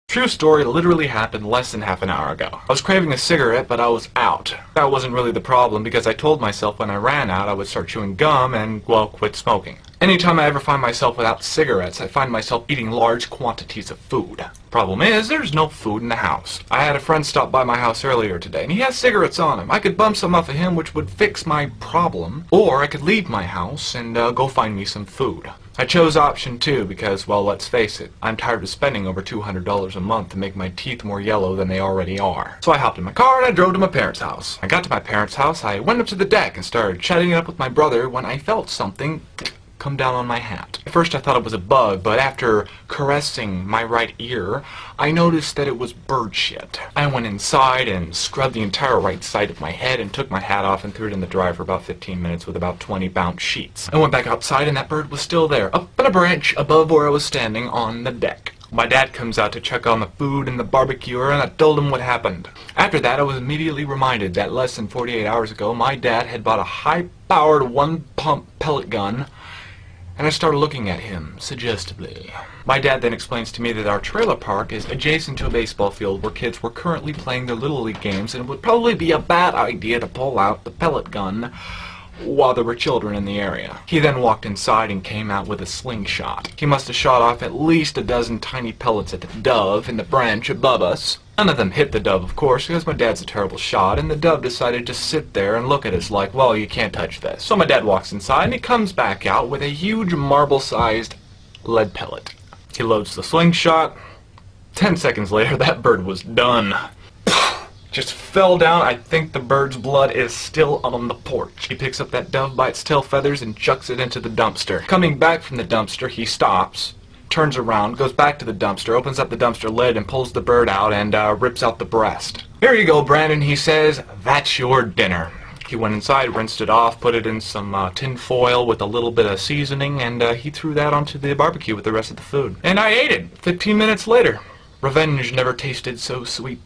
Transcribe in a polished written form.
True story, literally happened less than half an hour ago. I was craving a cigarette, but I was out. That wasn't really the problem because I told myself when I ran out I would start chewing gum and, well, quit smoking. Anytime I ever find myself without cigarettes, I find myself eating large quantities of food. Problem is, there's no food in the house. I had a friend stop by my house earlier today, and he has cigarettes on him. I could bum some off of him, which would fix my problem, or I could leave my house and go find me some food. I chose option 2 because, well, let's face it, I'm tired of spending over $200 a month to make my teeth more yellow than they already are. So I hopped in my car and I drove to my parents' house. I got to my parents' house, I went up to the deck and started chatting it up with my brother when I felt something come down on my hat. At first I thought it was a bug, but after caressing my right ear, I noticed that it was bird shit. I went inside and scrubbed the entire right side of my head and took my hat off and threw it in the dryer for about 15 minutes with about 20 bounce sheets. I went back outside and that bird was still there, up in a branch above where I was standing on the deck. My dad comes out to check on the food and the barbecuer, and I told him what happened. After that, I was immediately reminded that less than 48 hours ago, my dad had bought a high-powered one-pump pellet gun, and I started looking at him suggestively. My dad then explains to me that our trailer park is adjacent to a baseball field where kids were currently playing their Little League games, and it would probably be a bad idea to pull out the pellet gun while there were children in the area. He then walked inside and came out with a slingshot. He must have shot off at least a dozen tiny pellets at the dove in the branch above us. None of them hit the dove, of course, because my dad's a terrible shot, and the dove decided to sit there and look at us like, well, you can't touch this. So my dad walks inside, and he comes back out with a huge marble-sized lead pellet. He loads the slingshot. 10 seconds later, that bird was done. Just fell down. I think the bird's blood is still on the porch. He picks up that dove by its tail feathers and chucks it into the dumpster. Coming back from the dumpster, he stops, turns around, goes back to the dumpster, opens up the dumpster lid and pulls the bird out and rips out the breast. "Here you go, Brandon," he says. "That's your dinner." He went inside, rinsed it off, put it in some tin foil with a little bit of seasoning, and he threw that onto the barbecue with the rest of the food. And I ate it 15 minutes later. Revenge never tasted so sweet.